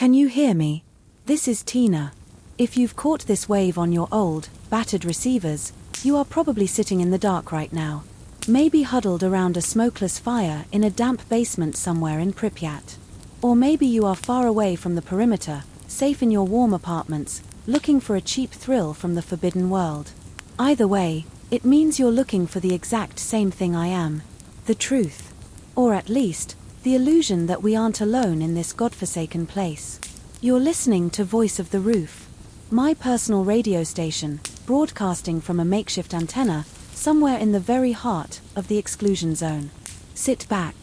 Can you hear me? This is Tina. If you've caught this wave on your old, battered receivers, you are probably sitting in the dark right now. Maybe huddled around a smokeless fire in a damp basement somewhere in Pripyat. Or maybe you are far away from the perimeter, safe in your warm apartments, looking for a cheap thrill from the forbidden world. Either way, it means you're looking for the exact same thing I am. The truth. Or at least, the illusion that we aren't alone in this godforsaken place. You're listening to Voice of the Roof, my personal radio station, broadcasting from a makeshift antenna, somewhere in the very heart of the exclusion zone. Sit back.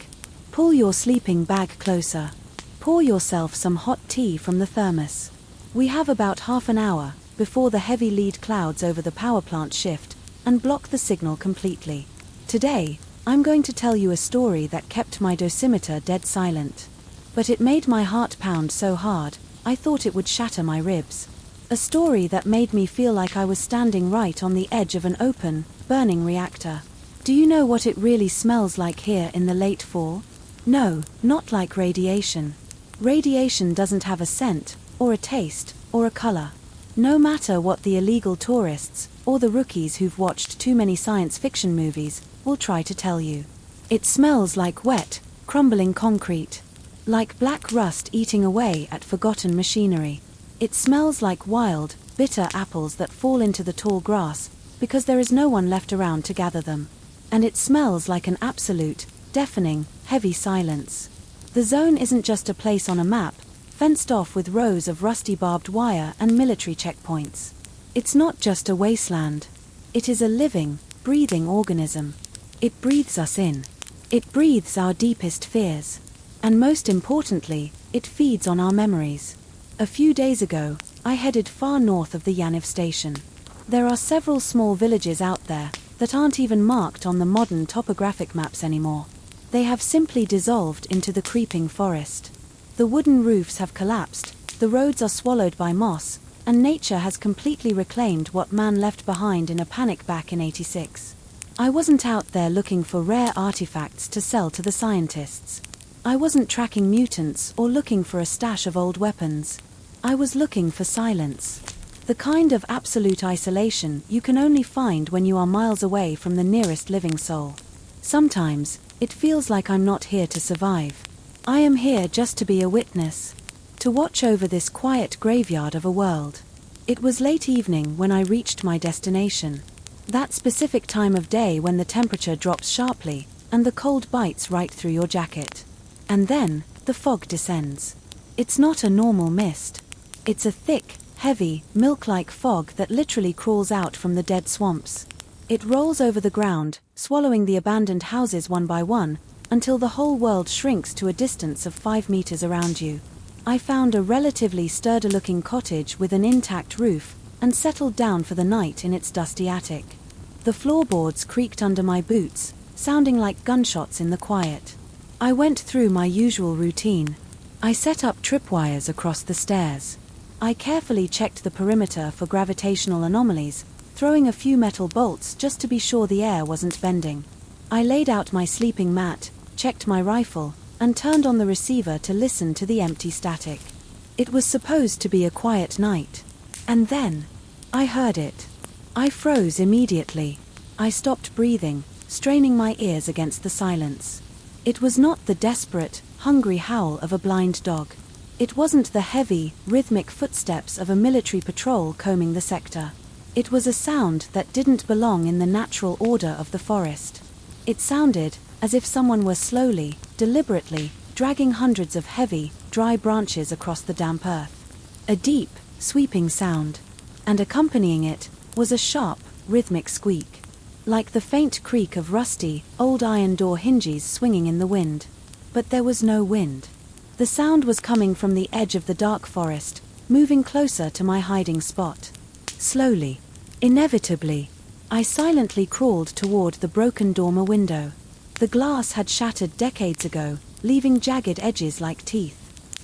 Pull your sleeping bag closer. Pour yourself some hot tea from the thermos. We have about half an hour before the heavy lead clouds over the power plant shift and block the signal completely. Today, I'm going to tell you a story that kept my dosimeter dead silent. But it made my heart pound so hard, I thought it would shatter my ribs. A story that made me feel like I was standing right on the edge of an open, burning reactor. Do you know what it really smells like here in the late fall? No, not like radiation. Radiation doesn't have a scent, or a taste, or a color. No matter what the illegal tourists, or the rookies who've watched too many science fiction movies, will try to tell you. It smells like wet, crumbling concrete. Like black rust eating away at forgotten machinery. It smells like wild, bitter apples that fall into the tall grass, because there is no one left around to gather them. And it smells like an absolute, deafening, heavy silence. The zone isn't just a place on a map, fenced off with rows of rusty barbed wire and military checkpoints. It's not just a wasteland. It is a living, breathing organism. It breathes us in. It breathes our deepest fears. And most importantly, it feeds on our memories. A few days ago, I headed far north of the Yaniv station. There are several small villages out there that aren't even marked on the modern topographic maps anymore. They have simply dissolved into the creeping forest. The wooden roofs have collapsed, the roads are swallowed by moss, and nature has completely reclaimed what man left behind in a panic back in '86. I wasn't out there looking for rare artifacts to sell to the scientists. I wasn't tracking mutants or looking for a stash of old weapons. I was looking for silence. The kind of absolute isolation you can only find when you are miles away from the nearest living soul. Sometimes, it feels like I'm not here to survive. I am here just to be a witness. To watch over this quiet graveyard of a world. It was late evening when I reached my destination. That specific time of day when the temperature drops sharply, and the cold bites right through your jacket. And then, the fog descends. It's not a normal mist. It's a thick, heavy, milk-like fog that literally crawls out from the dead swamps. It rolls over the ground, swallowing the abandoned houses one by one, until the whole world shrinks to a distance of 5 meters around you. I found a relatively sturdy-looking cottage with an intact roof, and settled down for the night in its dusty attic. The floorboards creaked under my boots, sounding like gunshots in the quiet. I went through my usual routine. I set up tripwires across the stairs. I carefully checked the perimeter for gravitational anomalies, throwing a few metal bolts just to be sure the air wasn't bending. I laid out my sleeping mat, checked my rifle, and turned on the receiver to listen to the empty static. It was supposed to be a quiet night. And then, I heard it. I froze immediately. I stopped breathing, straining my ears against the silence. It was not the desperate, hungry howl of a blind dog. It wasn't the heavy, rhythmic footsteps of a military patrol combing the sector. It was a sound that didn't belong in the natural order of the forest. It sounded as if someone were slowly, deliberately, dragging hundreds of heavy, dry branches across the damp earth. A deep, sweeping sound. And accompanying it was a sharp, rhythmic squeak. Like the faint creak of rusty, old iron door hinges swinging in the wind. But there was no wind. The sound was coming from the edge of the dark forest, moving closer to my hiding spot. Slowly, inevitably, I silently crawled toward the broken dormer window. The glass had shattered decades ago, leaving jagged edges like teeth.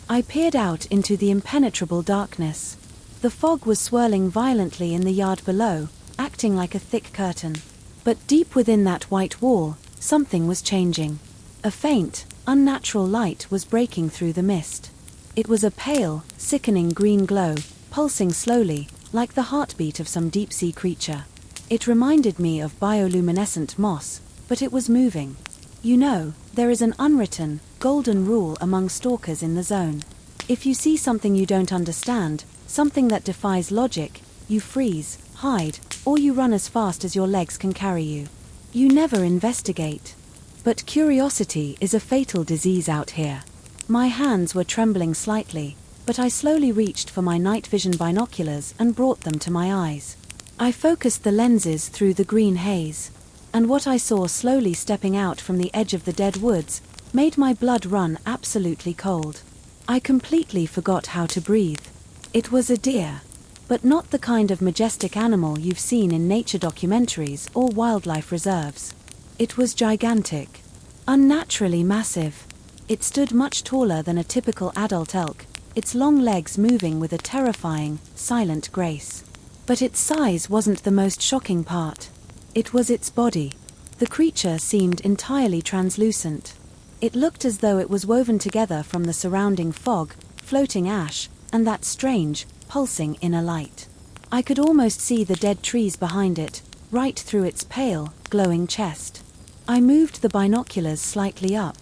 I peered out into the impenetrable darkness. The fog was swirling violently in the yard below, acting like a thick curtain. But deep within that white wall, something was changing. A faint, unnatural light was breaking through the mist. It was a pale, sickening green glow, pulsing slowly, like the heartbeat of some deep-sea creature. It reminded me of bioluminescent moss, but it was moving. You know, there is an unwritten, golden rule among stalkers in the zone. If you see something you don't understand, something that defies logic, you freeze, hide, or you run as fast as your legs can carry you. You never investigate. But curiosity is a fatal disease out here. My hands were trembling slightly, but I slowly reached for my night vision binoculars and brought them to my eyes. I focused the lenses through the green haze, and what I saw slowly stepping out from the edge of the dead woods made my blood run absolutely cold. I completely forgot how to breathe. It was a deer, but not the kind of majestic animal you've seen in nature documentaries or wildlife reserves. It was gigantic, unnaturally massive. It stood much taller than a typical adult elk, its long legs moving with a terrifying, silent grace. But its size wasn't the most shocking part. It was its body. The creature seemed entirely translucent. It looked as though it was woven together from the surrounding fog, floating ash, and that strange, pulsing inner light. I could almost see the dead trees behind it, right through its pale, glowing chest. I moved the binoculars slightly up,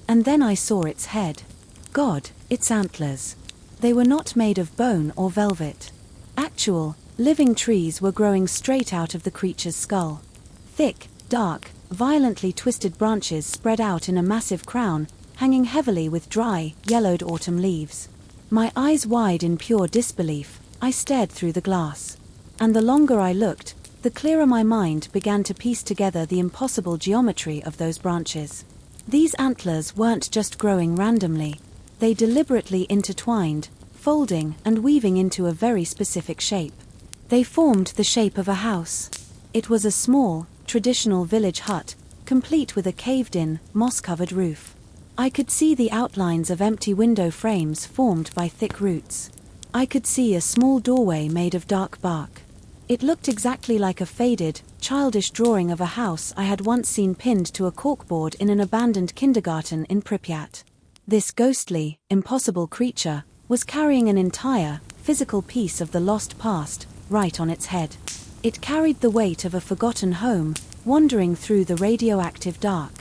and then I saw its head. God, its antlers. They were not made of bone or velvet. Actual, living trees were growing straight out of the creature's skull. Thick, dark, violently twisted branches spread out in a massive crown, hanging heavily with dry, yellowed autumn leaves. My eyes wide in pure disbelief, I stared through the glass. And the longer I looked, the clearer my mind began to piece together the impossible geometry of those branches. These antlers weren't just growing randomly. They deliberately intertwined, folding and weaving into a very specific shape. They formed the shape of a house. It was a small, traditional village hut, complete with a caved-in, moss-covered roof. I could see the outlines of empty window frames formed by thick roots. I could see a small doorway made of dark bark. It looked exactly like a faded, childish drawing of a house I had once seen pinned to a corkboard in an abandoned kindergarten in Pripyat. This ghostly, impossible creature was carrying an entire, physical piece of the lost past, right on its head. It carried the weight of a forgotten home, wandering through the radioactive dark.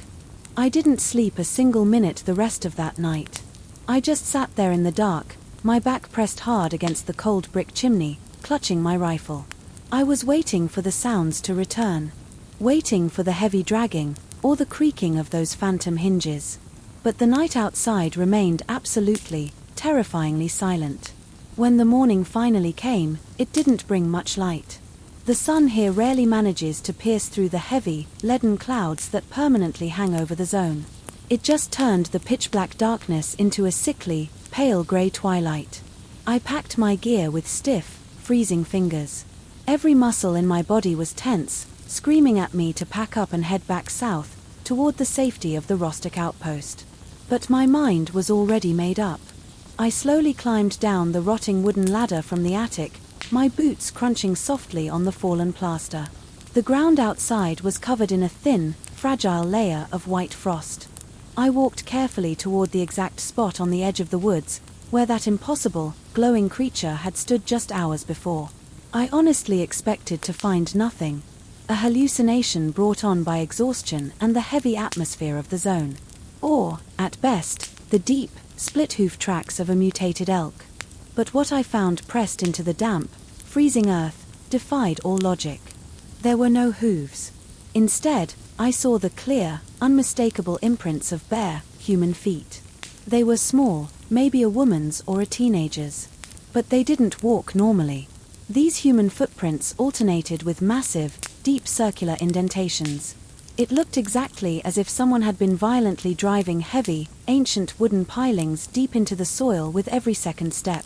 I didn't sleep a single minute the rest of that night. I just sat there in the dark, my back pressed hard against the cold brick chimney, clutching my rifle. I was waiting for the sounds to return, waiting for the heavy dragging, or the creaking of those phantom hinges. But the night outside remained absolutely, terrifyingly silent. When the morning finally came, it didn't bring much light. The sun here rarely manages to pierce through the heavy, leaden clouds that permanently hang over the zone. It just turned the pitch-black darkness into a sickly, pale grey twilight. I packed my gear with stiff, freezing fingers. Every muscle in my body was tense, screaming at me to pack up and head back south, toward the safety of the Rostok outpost. But my mind was already made up. I slowly climbed down the rotting wooden ladder from the attic, my boots crunching softly on the fallen plaster. The ground outside was covered in a thin, fragile layer of white frost. I walked carefully toward the exact spot on the edge of the woods, where that impossible, glowing creature had stood just hours before. I honestly expected to find nothing. A hallucination brought on by exhaustion and the heavy atmosphere of the zone. Or, at best, the deep, split-hoof tracks of a mutated elk. But what I found pressed into the damp, freezing earth, defied all logic. There were no hooves. Instead, I saw the clear, unmistakable imprints of bare, human feet. They were small, maybe a woman's or a teenager's. But they didn't walk normally. These human footprints alternated with massive, deep circular indentations. It looked exactly as if someone had been violently driving heavy, ancient wooden pilings deep into the soil with every second step.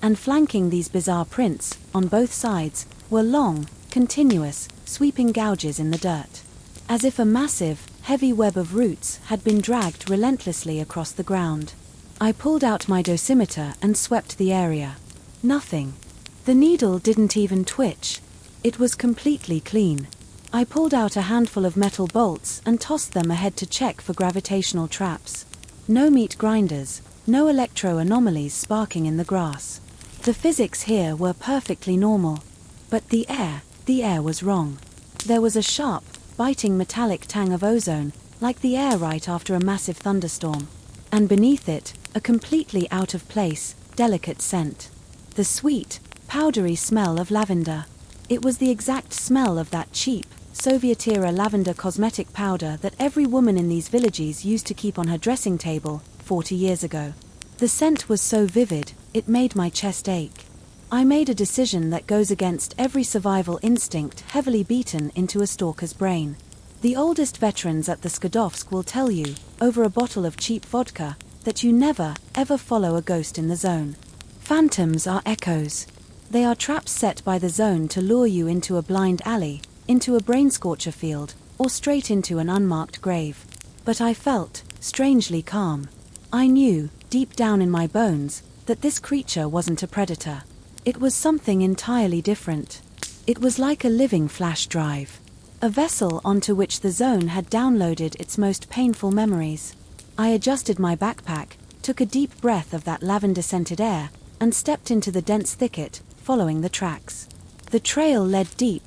And flanking these bizarre prints, on both sides, were long, continuous, sweeping gouges in the dirt. As if a massive, heavy web of roots had been dragged relentlessly across the ground. I pulled out my dosimeter and swept the area. Nothing. The needle didn't even twitch. It was completely clean. I pulled out a handful of metal bolts and tossed them ahead to check for gravitational traps. No meat grinders, no electro-anomalies sparking in the grass. The physics here were perfectly normal. But the air was wrong. There was a sharp, biting metallic tang of ozone, like the air right after a massive thunderstorm. And beneath it, a completely out-of-place, delicate scent. The sweet, powdery smell of lavender. It was the exact smell of that cheap, Soviet-era lavender cosmetic powder that every woman in these villages used to keep on her dressing table 40 years ago. The scent was so vivid, it made my chest ache. I made a decision that goes against every survival instinct heavily beaten into a stalker's brain. The oldest veterans at the Skadovsk will tell you, over a bottle of cheap vodka, that you never, ever follow a ghost in the zone. Phantoms are echoes. They are traps set by the zone to lure you into a blind alley, into a brain-scorcher field, or straight into an unmarked grave. But I felt, strangely calm. I knew, deep down in my bones, that this creature wasn't a predator. It was something entirely different. It was like a living flash drive. A vessel onto which the zone had downloaded its most painful memories. I adjusted my backpack, took a deep breath of that lavender-scented air, and stepped into the dense thicket, following the tracks. The trail led deep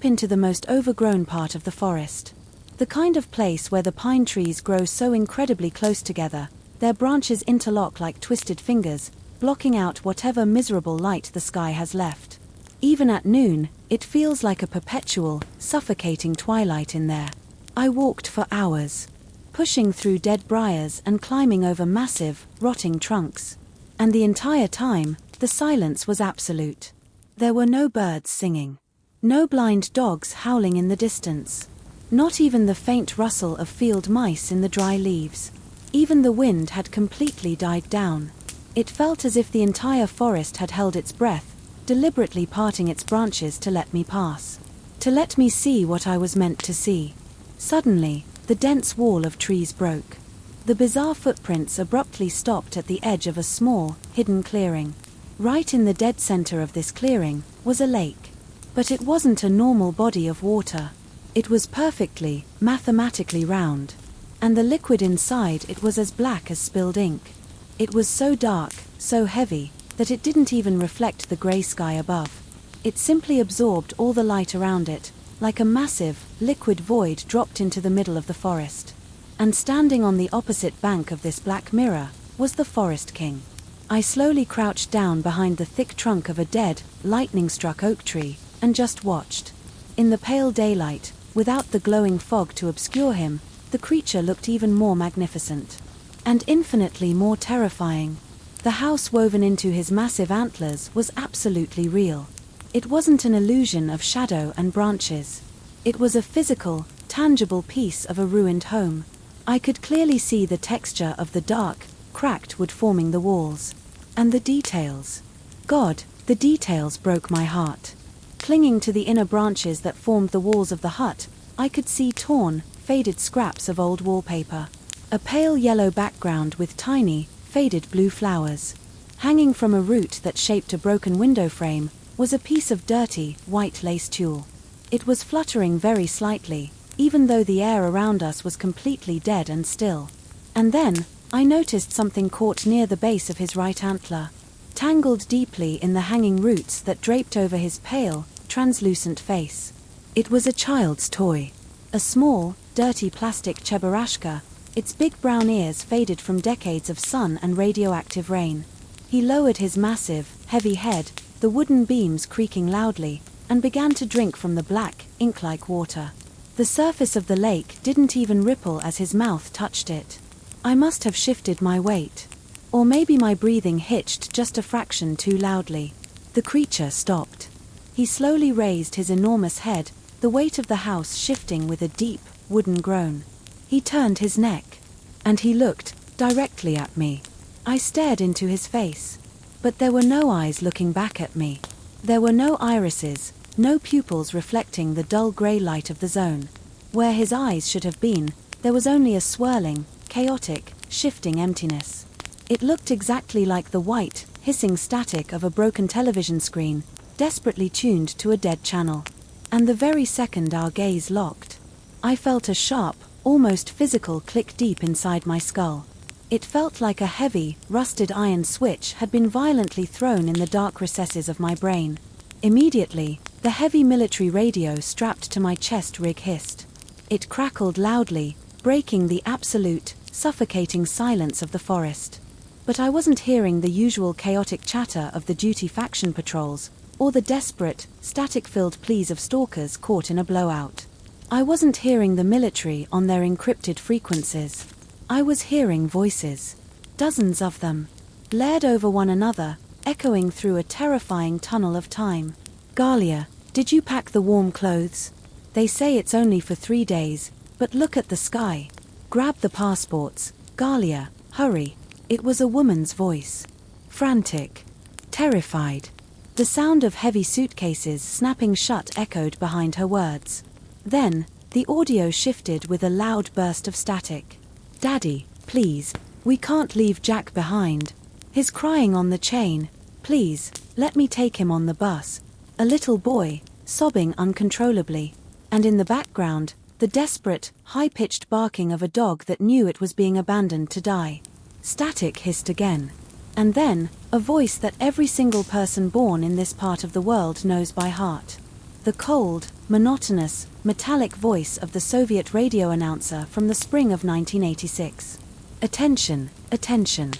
into the most overgrown part of the forest. The kind of place where the pine trees grow so incredibly close together, their branches interlock like twisted fingers, blocking out whatever miserable light the sky has left. Even at noon, it feels like a perpetual, suffocating twilight in there. I walked for hours, pushing through dead briars and climbing over massive, rotting trunks. And the entire time, the silence was absolute. There were no birds singing. No blind dogs howling in the distance. Not even the faint rustle of field mice in the dry leaves. Even the wind had completely died down. It felt as if the entire forest had held its breath, deliberately parting its branches to let me pass. To let me see what I was meant to see. Suddenly, the dense wall of trees broke. The bizarre footprints abruptly stopped at the edge of a small, hidden clearing. Right in the dead center of this clearing was a lake. But it wasn't a normal body of water. It was perfectly, mathematically round. And the liquid inside it was as black as spilled ink. It was so dark, so heavy, that it didn't even reflect the grey sky above. It simply absorbed all the light around it, like a massive, liquid void dropped into the middle of the forest. And standing on the opposite bank of this black mirror was the Forest King. I slowly crouched down behind the thick trunk of a dead, lightning-struck oak tree, and just watched. In the pale daylight, without the glowing fog to obscure him, the creature looked even more magnificent. And infinitely more terrifying. The house woven into his massive antlers was absolutely real. It wasn't an illusion of shadow and branches. It was a physical, tangible piece of a ruined home. I could clearly see the texture of the dark, cracked wood forming the walls. And the details. God, the details broke my heart. Clinging to the inner branches that formed the walls of the hut, I could see torn, faded scraps of old wallpaper. A pale yellow background with tiny, faded blue flowers. Hanging from a root that shaped a broken window frame was a piece of dirty, white lace tulle. It was fluttering very slightly, even though the air around us was completely dead and still. And then, I noticed something caught near the base of his right antler, tangled deeply in the hanging roots that draped over his pale, translucent face. It was a child's toy. A small, dirty plastic cheburashka, its big brown ears faded from decades of sun and radioactive rain. He lowered his massive, heavy head, the wooden beams creaking loudly, and began to drink from the black, ink-like water. The surface of the lake didn't even ripple as his mouth touched it. I must have shifted my weight. Or maybe my breathing hitched just a fraction too loudly. The creature stopped. He slowly raised his enormous head, the weight of the house shifting with a deep, wooden groan. He turned his neck. And he looked, directly at me. I stared into his face. But there were no eyes looking back at me. There were no irises, no pupils reflecting the dull grey light of the zone. Where his eyes should have been, there was only a swirling, chaotic, shifting emptiness. It looked exactly like the white, hissing static of a broken television screen, desperately tuned to a dead channel. And the very second our gaze locked, I felt a sharp, almost physical click deep inside my skull. It felt like a heavy, rusted iron switch had been violently thrown in the dark recesses of my brain. Immediately, the heavy military radio strapped to my chest rig hissed. It crackled loudly, breaking the absolute, suffocating silence of the forest. But I wasn't hearing the usual chaotic chatter of the duty faction patrols, or the desperate, static-filled pleas of stalkers caught in a blowout. I wasn't hearing the military on their encrypted frequencies. I was hearing voices. Dozens of them. Layered over one another, echoing through a terrifying tunnel of time. Galia, did you pack the warm clothes? They say it's only for 3 days, but look at the sky. Grab the passports. Galia, hurry. It was a woman's voice. Frantic. Terrified. The sound of heavy suitcases snapping shut echoed behind her words. Then, the audio shifted with a loud burst of static. Daddy, please, we can't leave Jack behind. He's crying on the chain. Please, let me take him on the bus. A little boy, sobbing uncontrollably. And in the background, the desperate, high-pitched barking of a dog that knew it was being abandoned to die. Static hissed again. And then, a voice that every single person born in this part of the world knows by heart. The cold, monotonous, metallic voice of the Soviet radio announcer from the spring of 1986. Attention, attention.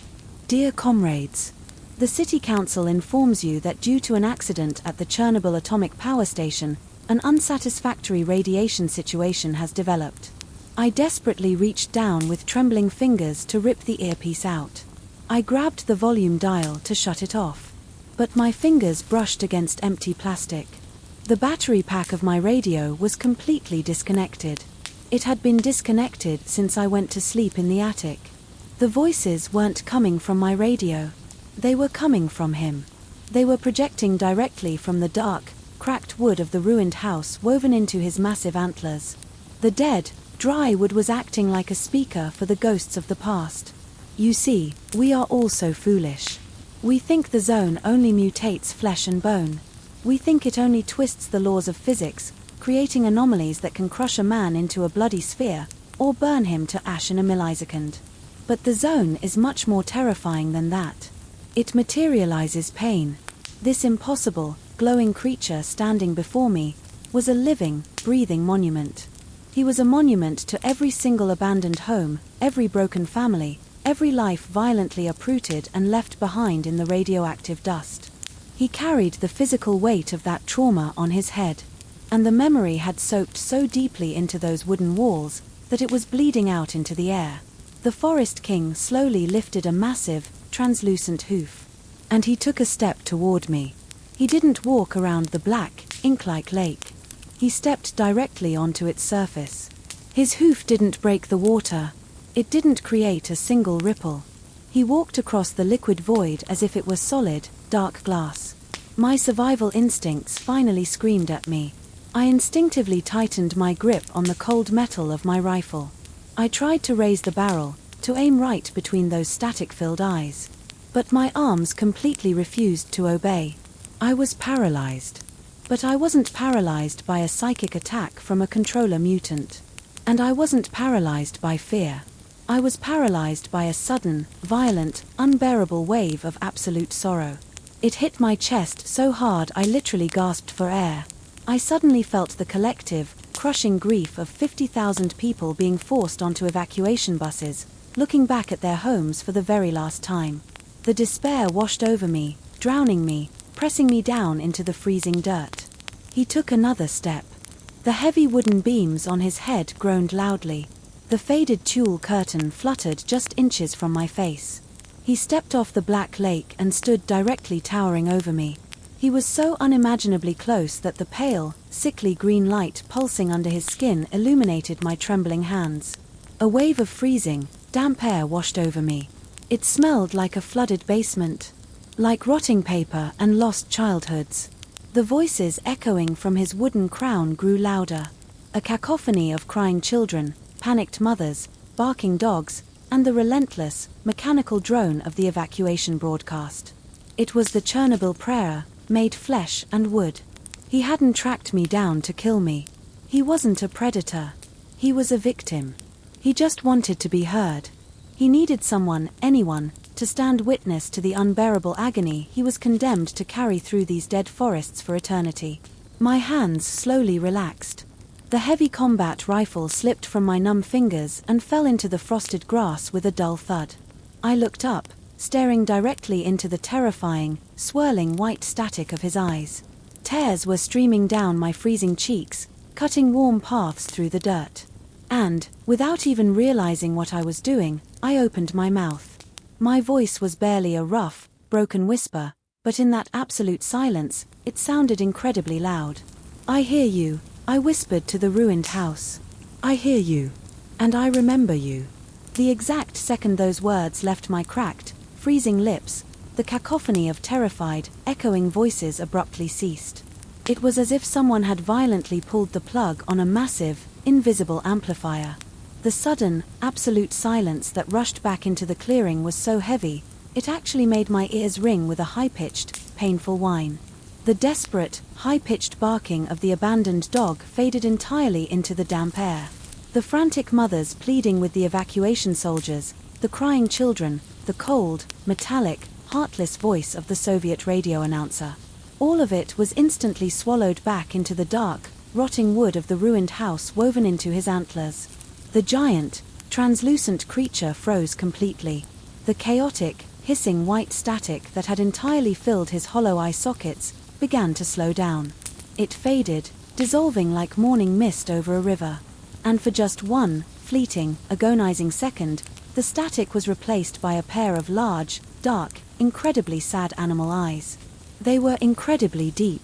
Dear comrades. The City Council informs you that due to an accident at the Chornobyl atomic power station, an unsatisfactory radiation situation has developed. I desperately reached down with trembling fingers to rip the earpiece out. I grabbed the volume dial to shut it off. But my fingers brushed against empty plastic. The battery pack of my radio was completely disconnected. It had been disconnected since I went to sleep in the attic. The voices weren't coming from my radio. They were coming from him. They were projecting directly from the dark, cracked wood of the ruined house woven into his massive antlers. The dead, dry wood was acting like a speaker for the ghosts of the past. You see, we are all so foolish. We think the zone only mutates flesh and bone. We think it only twists the laws of physics, creating anomalies that can crush a man into a bloody sphere, or burn him to ash in a millisecond. But the zone is much more terrifying than that. It materializes pain. This impossible, glowing creature standing before me was a living, breathing monument. He was a monument to every single abandoned home, every broken family, every life violently uprooted and left behind in the radioactive dust. He carried the physical weight of that trauma on his head, and the memory had soaked so deeply into those wooden walls that it was bleeding out into the air. The Forest King slowly lifted a massive, translucent hoof, and he took a step toward me. He didn't walk around the black, ink-like lake. He stepped directly onto its surface. His hoof didn't break the water. It didn't create a single ripple. He walked across the liquid void as if it were solid, dark glass. My survival instincts finally screamed at me. I instinctively tightened my grip on the cold metal of my rifle. I tried to raise the barrel, to aim right between those static-filled eyes. But my arms completely refused to obey. I was paralyzed. But I wasn't paralyzed by a psychic attack from a controller mutant. And I wasn't paralyzed by fear. I was paralyzed by a sudden, violent, unbearable wave of absolute sorrow. It hit my chest so hard I literally gasped for air. I suddenly felt the collective, crushing grief of 50,000 people being forced onto evacuation buses, looking back at their homes for the very last time. The despair washed over me, drowning me, pressing me down into the freezing dirt. He took another step. The heavy wooden beams on his head groaned loudly. The faded tulle curtain fluttered just inches from my face. He stepped off the black lake and stood directly towering over me. He was so unimaginably close that the pale, sickly green light pulsing under his skin illuminated my trembling hands. A wave of freezing, damp air washed over me. It smelled like a flooded basement, like rotting paper and lost childhoods. The voices echoing from his wooden crown grew louder. A cacophony of crying children, panicked mothers, barking dogs, and the relentless, mechanical drone of the evacuation broadcast. It was the Chornobyl prayer, made flesh and wood. He hadn't tracked me down to kill me. He wasn't a predator. He was a victim. He just wanted to be heard. He needed someone, anyone, to stand witness to the unbearable agony he was condemned to carry through these dead forests for eternity. My hands slowly relaxed. The heavy combat rifle slipped from my numb fingers and fell into the frosted grass with a dull thud. I looked up, staring directly into the terrifying, swirling white static of his eyes. Tears were streaming down my freezing cheeks, cutting warm paths through the dirt. And, without even realizing what I was doing, I opened my mouth. My voice was barely a rough, broken whisper, but in that absolute silence, it sounded incredibly loud. "I hear you," I whispered to the ruined house. "I hear you. And I remember you." The exact second those words left my cracked, freezing lips, the cacophony of terrified, echoing voices abruptly ceased. It was as if someone had violently pulled the plug on a massive, invisible amplifier. The sudden, absolute silence that rushed back into the clearing was so heavy, it actually made my ears ring with a high-pitched, painful whine. The desperate, high-pitched barking of the abandoned dog faded entirely into the damp air. The frantic mothers pleading with the evacuation soldiers, the crying children, the cold, metallic, heartless voice of the Soviet radio announcer. All of it was instantly swallowed back into the dark, rotting wood of the ruined house woven into his antlers. The giant, translucent creature froze completely. The chaotic, hissing white static that had entirely filled his hollow eye sockets began to slow down. It faded, dissolving like morning mist over a river. And for just one, fleeting, agonizing second, the static was replaced by a pair of large, dark, incredibly sad animal eyes. They were incredibly deep,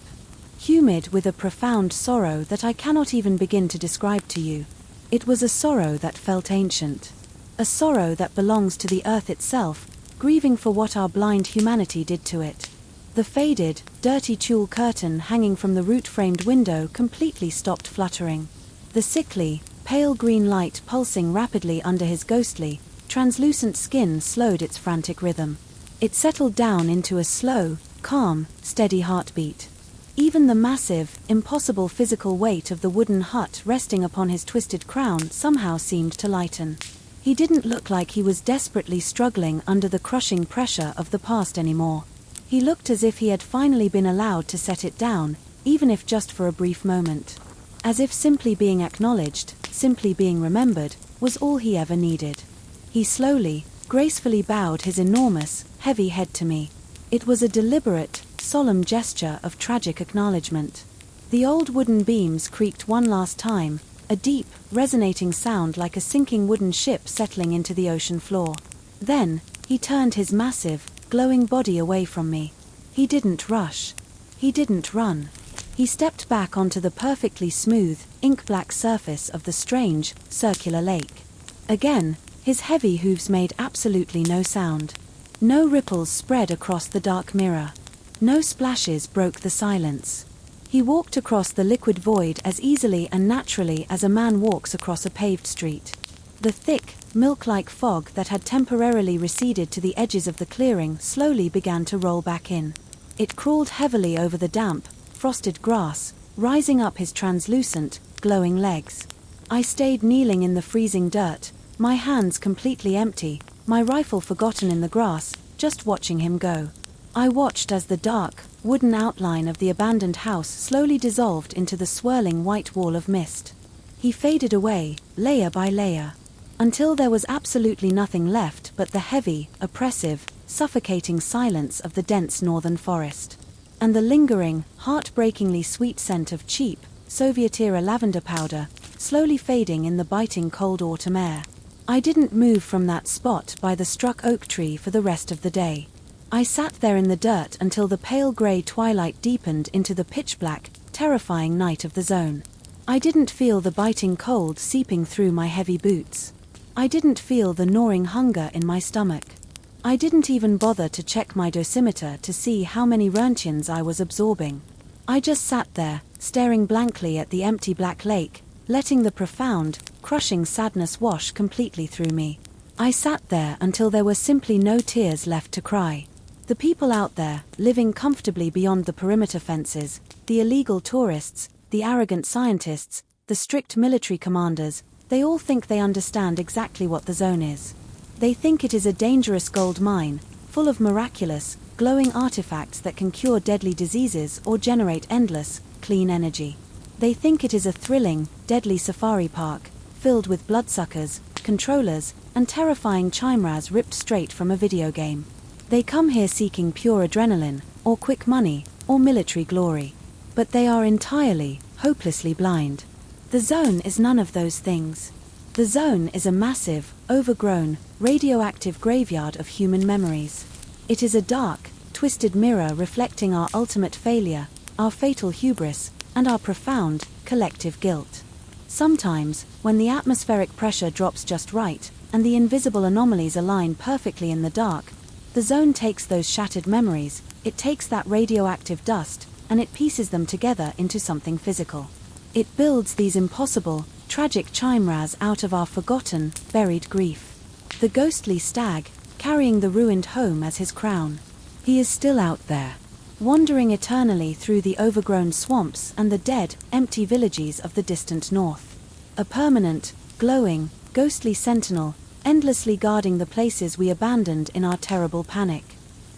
humid with a profound sorrow that I cannot even begin to describe to you. It was a sorrow that felt ancient. A sorrow that belongs to the earth itself, grieving for what our blind humanity did to it. The faded, dirty tulle curtain hanging from the root-framed window completely stopped fluttering. The sickly, pale green light pulsing rapidly under his ghostly, translucent skin slowed its frantic rhythm. It settled down into a slow, calm, steady heartbeat. Even the massive, impossible physical weight of the wooden hut resting upon his twisted crown somehow seemed to lighten. He didn't look like he was desperately struggling under the crushing pressure of the past anymore. He looked as if he had finally been allowed to set it down, even if just for a brief moment. As if simply being acknowledged, simply being remembered, was all he ever needed. He slowly, gracefully bowed his enormous, heavy head to me. It was a deliberate, solemn gesture of tragic acknowledgement. The old wooden beams creaked one last time, a deep, resonating sound like a sinking wooden ship settling into the ocean floor. Then, he turned his massive, glowing body away from me. He didn't rush. He didn't run. He stepped back onto the perfectly smooth, ink-black surface of the strange, circular lake. Again, his heavy hooves made absolutely no sound. No ripples spread across the dark mirror. No splashes broke the silence. He walked across the liquid void as easily and naturally as a man walks across a paved street. The thick, milk-like fog that had temporarily receded to the edges of the clearing slowly began to roll back in. It crawled heavily over the damp, frosted grass, rising up his translucent, glowing legs. I stayed kneeling in the freezing dirt, my hands completely empty, my rifle forgotten in the grass, just watching him go. I watched as the dark, wooden outline of the abandoned house slowly dissolved into the swirling white wall of mist. He faded away, layer by layer, until there was absolutely nothing left but the heavy, oppressive, suffocating silence of the dense northern forest. And the lingering, heartbreakingly sweet scent of cheap, Soviet-era lavender powder, slowly fading in the biting cold autumn air. I didn't move from that spot by the struck oak tree for the rest of the day. I sat there in the dirt until the pale grey twilight deepened into the pitch-black, terrifying night of the zone. I didn't feel the biting cold seeping through my heavy boots. I didn't feel the gnawing hunger in my stomach. I didn't even bother to check my dosimeter to see how many roentgens I was absorbing. I just sat there, staring blankly at the empty black lake, letting the profound, crushing sadness wash completely through me. I sat there until there were simply no tears left to cry. The people out there, living comfortably beyond the perimeter fences, the illegal tourists, the arrogant scientists, the strict military commanders, they all think they understand exactly what the zone is. They think it is a dangerous gold mine, full of miraculous, glowing artifacts that can cure deadly diseases or generate endless, clean energy. They think it is a thrilling, deadly safari park, filled with bloodsuckers, controllers, and terrifying chimeras ripped straight from a video game. They come here seeking pure adrenaline, or quick money, or military glory. But they are entirely, hopelessly blind. The zone is none of those things. The zone is a massive, overgrown, radioactive graveyard of human memories. It is a dark, twisted mirror reflecting our ultimate failure, our fatal hubris, and our profound, collective guilt. Sometimes, when the atmospheric pressure drops just right, and the invisible anomalies align perfectly in the dark, the zone takes those shattered memories, it takes that radioactive dust, and it pieces them together into something physical. It builds these impossible, tragic chimeras out of our forgotten, buried grief. The ghostly stag, carrying the ruined home as his crown. He is still out there, wandering eternally through the overgrown swamps and the dead, empty villages of the distant north. A permanent, glowing, ghostly sentinel, endlessly guarding the places we abandoned in our terrible panic.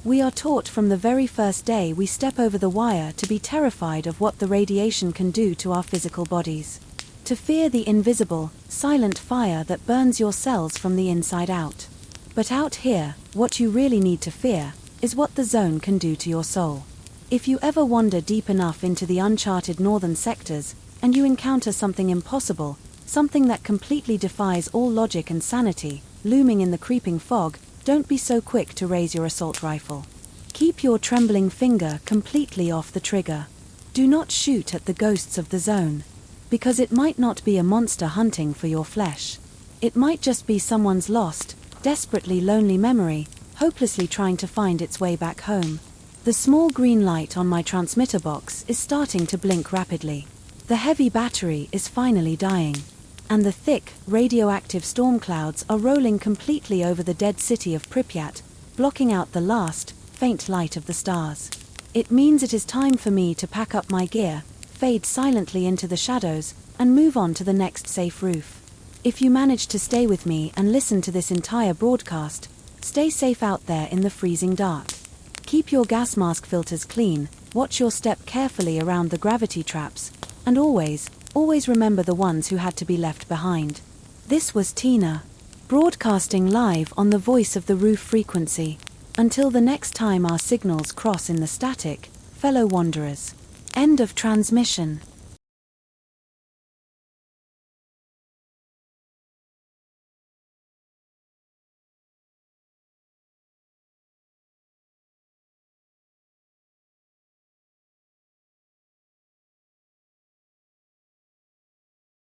We are taught from the very first day we step over the wire to be terrified of what the radiation can do to our physical bodies. To fear the invisible, silent fire that burns your cells from the inside out. But out here, what you really need to fear is what the zone can do to your soul. If you ever wander deep enough into the uncharted northern sectors, and you encounter something impossible, something that completely defies all logic and sanity, looming in the creeping fog, don't be so quick to raise your assault rifle. Keep your trembling finger completely off the trigger. Do not shoot at the ghosts of the zone. Because it might not be a monster hunting for your flesh. It might just be someone's lost, desperately lonely memory, hopelessly trying to find its way back home. The small green light on my transmitter box is starting to blink rapidly. The heavy battery is finally dying. And the thick, radioactive storm clouds are rolling completely over the dead city of Pripyat, blocking out the last, faint light of the stars. It means it is time for me to pack up my gear, fade silently into the shadows, and move on to the next safe roof. If you manage to stay with me and listen to this entire broadcast, stay safe out there in the freezing dark. Keep your gas mask filters clean, watch your step carefully around the gravity traps, and always remember the ones who had to be left behind. This was Tina, broadcasting live on the Voice of the Roof frequency. Until the next time our signals cross in the static, fellow wanderers. End of transmission.